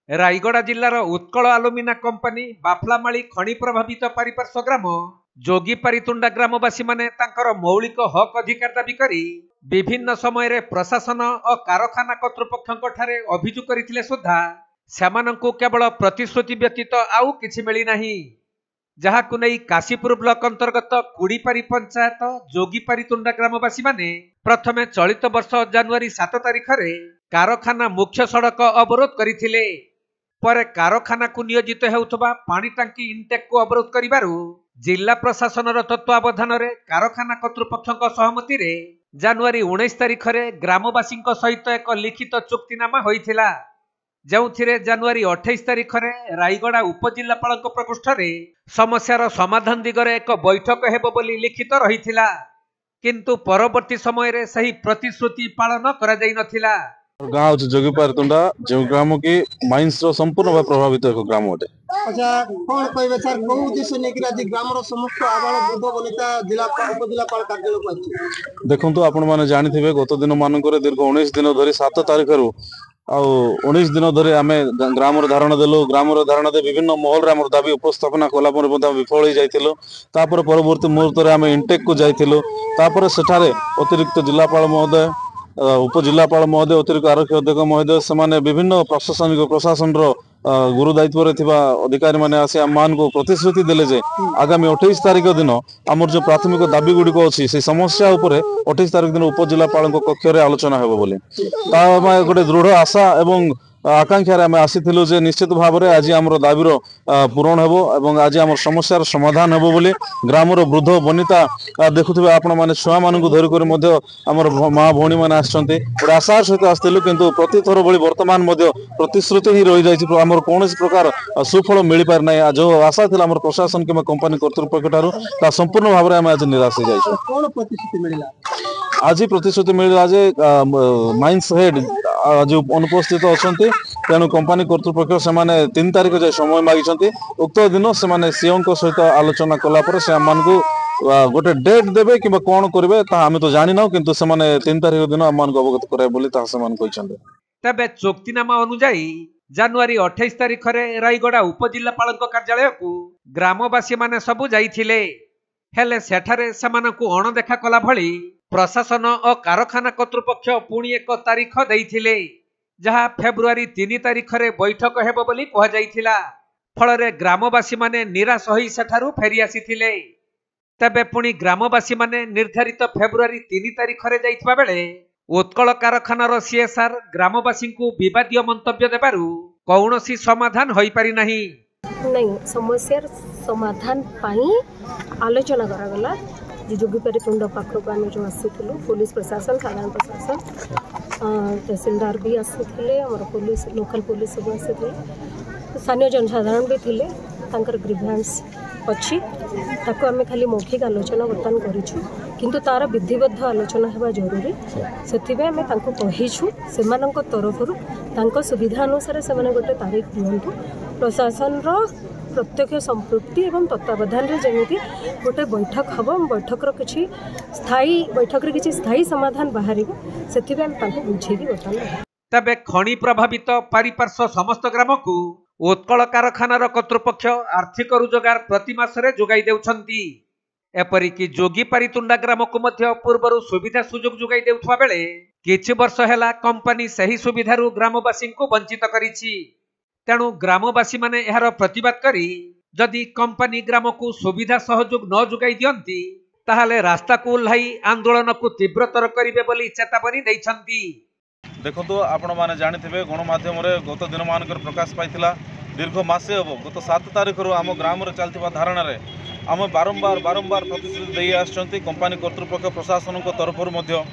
Rayagada जिलार Utkal आलुमिना company बाफलामाली खनि प्रभावित पारिपार्श्व ग्राम जोगीपारीतुंडा ग्रामवासी माने तांकर मौलिक हक अधिकार दाबी करी विभिन्न समय प्रशासन और कारखाना कर्तृपक्षों ठारे अभियोग करथिले सुद्धा सेमानंकु केवल प्रतिश्रुति व्यतीत आउ किछि मिली नाही। जहाकु नै काशीपुर ब्लॉक अंतर्गत कुड़ीपारी पंचायत जोगीपारीतुंडा ग्रामवासी माने प्रथमे चलित वर्ष जनवरी 7 तारिख रे कारखाना मुख्य सड़क अवरोध करथिले। पर कारखाना को नियोजित हेउथबा पानी टांकी इनटेक को अवरोध करिबारु जिला प्रशासन तत्वावधान रे कारखाना कर्तृपक्षों सहमति रे जनवरी 19 तारिख रे ग्रामवासी सहित एक लिखित चुक्तिनामा होइथिला। जोथिरे जनवरी 28 तारिख रे रायगड़ा उपजिल्लापाल प्रकोष्ठ रे समस्यार समाधान दिगरे एक बैठक हेबो बोली लिखित रहिथिला, किंतु परवर्ती समय रे सही प्रतिश्रुति पालन करा जाई नथिला। गाँव हूँ जोगीपारीतुंडा जो ग्राम की माइंस संपूर्ण भाव प्रभावित एक ग्राम अटे। अच्छा कौन कहबे सर को उद्देश्य नै कि आज ग्राम रो समस्त आबाल वृद्ध वनिता जिला उपजिल्लापाल कार्यालय को अछि। देखंतु आपण माने जानिथिबे गत दिन मानकर दीर्घ 19 दिन धरि 7 तारिख रु आ 19 दिन धरि आमे ग्राम रो धारणा देलो। ग्राम रो धारणा दे विभिन्न महल रे हमर दाबी उपस्थापना कला पर बदा विफल होई जाइथिलो। तापर परवर्ती मुहूर्त रे आमे इंटेक को जाइथिलो। तापर सेठारे अतिरिक्त जिलापाल महोदय उपजिल्लापाल महोदय अतिरिक्त आरक्षी अध्यक्ष महोदय से विभिन्न प्रशासनिक प्रशासन गुरु दायित्व अधिकारी मैंने आसी आम मान को प्रतिश्रुति देले जे आगामी 28 तारिख दिन आमर जो प्राथमिक दाबी गुड़िक अच्छी से समस्या उपरे 28 तारिख दिन उपजिल्लापाल कक्ष रे आलोचना हेबो बोली गोटे दृढ़ आशा एवं आकांक्षा आम आसीलु जे निश्चित भाव में आज आम दाबीर पूरण हेबो एवं आज आम समस्यार समाधान हेबो बोली ग्रामर वृद्ध वनिता देखुथिबे आपण माने छुआ मानकु धरि कर मध्य आमर माँ भौणी माने आछन्ते गोटे आशार सहित आसथिलु, किंतु प्रति थर भली वर्तमान मध्य प्रतिश्रुति ही रही जाइछि। आमर कोनोसी प्रकार सुफल मिल पार नै। जो आशा थिला आमर प्रशासन किबा कंपनी कर्तृपक्ष ठारू ता संपूर्ण भाव में आम आज निराश हो जाइछु। कोन प्रतिश्रुति मिलिला? आज प्रतिश्रुति मिलिला जे माइंस हेड जो अनुपस्थित अच्छा तेणु कंपनी कर्तृपक्ष से 3 तारिख जाए समय मागी उक्त दिन से सीओ सहित आलोचना कलापर से आम को गोटे डेट देवे कि कौन करेंगे आम तो जानी ना, किंतु से 3 तारिख दिन आम अवगत कराए। तबे चुक्तिनामा अनुजाई जनवरी 28 तारिख रे रायगड़ा उपजिल्लापाल कार्यालय को ग्रामवासी माने सबु जाइथिले। हेले सेठारे सेमानकु अणदेखा कला भली प्रशासन और कारखाना कर्तृपक्ष पुणी एक तारिख देइथिले, जहाँ फेब्रुआरी 3 तारिख रे बैठक हेबो बोली कहा जाइथिला। फलरे ग्रामवासी माने निराश होई सेठारु फेरी आसीथिले। तबे पुणी ग्रामवासी माने निर्धारित फेब्रुआरी 3 तारिख रे जाइथिबा बेले उत्कल कारखानार सीएसआर ग्रामवासी को विवादीय मंतव्य देबारु कौनसी समाधान होई पारि नाही। नहीं समस्यार समाधान पाई आलोचना करागला। जोगीपारीतुंडा पाखक आम जो आसीलु पुलिस प्रशासन साधारण प्रशासन तहसीलदार भी आसीथिले, हमर पुलिस लोकल पुलिस सब आसीथिले, स्थानीय जनसाधारण भी थिले। तांकर ग्रीवेंस अच्छी ताको आम खाली मौखिक आलोचना बर्तमान करिछु, किंतु तार विधिबद्ध आलोचना हेबा जरूरी। सेथिबे आम तांको कहिछु सेमानंक तरफरु तांको सुविधा अनुसार सेमाने गोटे तारीख दियंतु। प्रशासन रो प्रत्यक्ष संपृक्ति एवं तत्वावधान रे जेमिति गोटे बैठक हम बैठक किसी स्थायी बैठक रे किसी स्थायी समाधान बाहर सेथिबे हम तांको बुझेगी बताना। तबे खनि प्रभावित पारिपार्श्व समस्त ग्राम को उत्कल कारखानार कर्तृपक्ष आर्थिक रोजगार प्रति मासरे जोगाई देउछंती। एपरिकी जोगीपारीतुंडा ग्राम को मध्य पूर्वरु सुविधा सुजोग जोगाई देउथबा बेले किछि वर्ष हेला कंपनी सही सुविधारु ग्रामवासी को वंचित करिछि। तेणु ग्रामवासी माने एहार प्रतिवाद करी जदि कंपनी ग्राम को सुविधा सहयोग न जोगाई दियंती ताहाले रास्ता को ओह्लाई आंदोलन को तीव्रतर करिवे बोली चेतावनी दैछंती। देखो आपण माने जानिथिबे गणमाध्यम रे गत दिन मानकर प्रकाश पाइथिला दीर्घ मासे हबो गत 7 तारिख रु आम ग्राम रे चलतिबा धारणा रे आम बारंबार प्रतिश्रुति दे आछंती। कंपनी कर्तृपक्ष प्रशासन को तरफरु मध्य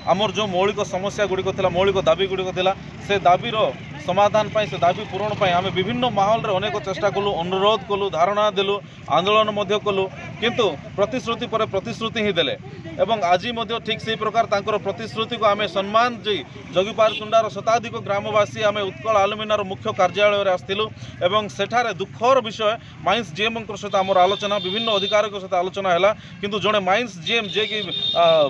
आमर जो मौलिक समस्या गुड़िक थिला मौलिक दाबी गुड़िक थिला से दाबीर समाधान पाई से दाबी पूरण पाई आम विभिन्न माहल रे अनेक चेष्टा कलु, अनुरोध कलु, धारणा देलु, आंदोलन मध्य कलु, किंतु प्रतिश्रुति पर प्रतिश्रुति ही देले एवं आज ठीक से प्रकार तांकर प्रतिश्रुति को आम सम्मान जी जोगीपारतुंडार शताधिक ग्रामवासी आम उत्कल आलुमिनार मुख्य कार्यालय आसलु एवं सेठारे दुखर विषय माइंस जीएम सहित आम आलोचना विभिन्न अधिकारी सहित आलोचना है किंतु जड़े माइंस जीएम जे कि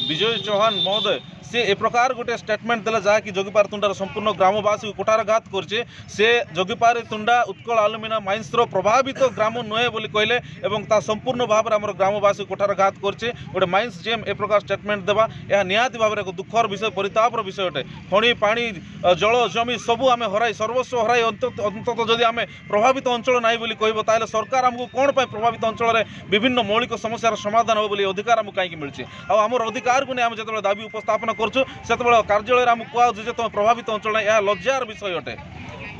विजय चौहान महोदय से ए प्रकार गोटे स्टेटमेंट देला जहाँकि जोगीपारतुंडार संपूर्ण ग्रामवासी को कुठारघात करछे से जोगीपारतुंडा उत्कल आलुमिना माइंसर प्रभावित ग्राम नुहे बोली कहले एवं ता संपूर्ण भाव में आम ग्रामवासी कुठारघात करछे गोटे माइंस जेम ए प्रकार स्टेटमेंट देवा यह निहाती भाव में एक दुखर विषय परितापर विषय अटे खनि पानी जल जमी सबू आम हराई सर्वस्व हराई अंततः जदि आम प्रभावित अंचल ना बोली कहबो ताले सरकार आमको कौन पाई प्रभावित अंचल में विभिन्न मौलिक समस्यार समाधान हो बोली अधिकार आमको कहीं मिलছে आमर अधिकार को नहीं आम जो दाबी उपस्थापन करछु सेतबेले कार्यालय आम कहु जे तुम प्रभावित अंचल यह लज्जार विषय अटे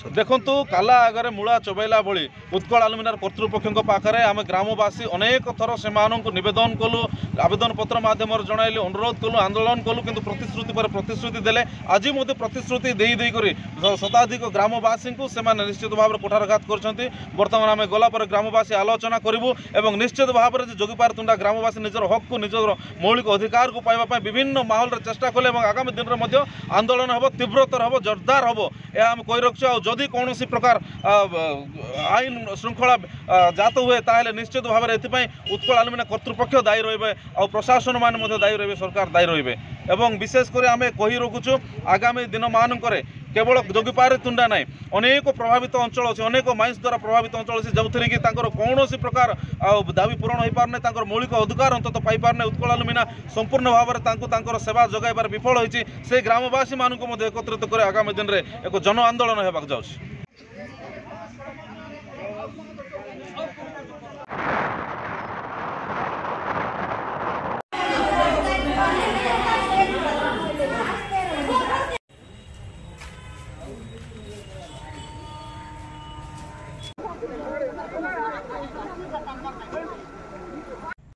देखंतु काला आगे मूला चबैला भली उत्कल आलुमिनार कर्तृपक्ष पाखे आम ग्रामवासी अनेक थर से नवेदन कलु आवेदन पत्र माध्यम जनइलु अनुरोध कलु आंदोलन कलु किंतु प्रतिश्रुति पर प्रतिश्रुति देले आज मध्य प्रतिश्रुति देकर शताधिक ग्रामवासी को सेमाने निश्चित भाव में कुठारघात करछंती वर्तमान आम गला पर ग्रामवासी आलोचना करूँ एवं निश्चित भाव में जोगीपारतुंडा ग्रामवासी निजर हक को निजर मौलिक अधिकार को पाइबा विभिन्न माहौल चेष्टा कले आगामी दिन में आंदोलन हम तीव्रतर हम जोरदार हम यह आम कही रखु जदि कौन प्रकार आईन श्रृंखला जात हुए ताहले निश्चित भाव में उत्कल आलुमिना कर्तृपक्ष दायी रहिबे और प्रशासन मान दायी रहिबे सरकार दायी रहिबे एवं विशेषकर आम कही रखुचु आगामी दिन मानकरे केवल जोगीपारतुंडा ना अनेक प्रभावित अंचल अच्छे अनेक माइंस द्वारा प्रभावित अंचल अच्छे जो थी कि कौन प्रकार दाबी पूरण हो पारना मौलिक अधिकार अंतत पाई पारना उत्कल आलुमिना संपूर्ण भाव में सेवा जगाइबार विफल होती से ग्रामवासी मानक एकत्रित कर आगामी दिन में एक जन आंदोलन होगा जाउछि।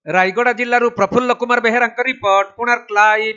रायगड़ा जिल्लारू प्रफुल्ल कुमार बेहेरा रिपोर्ट कोणार्क लाइव।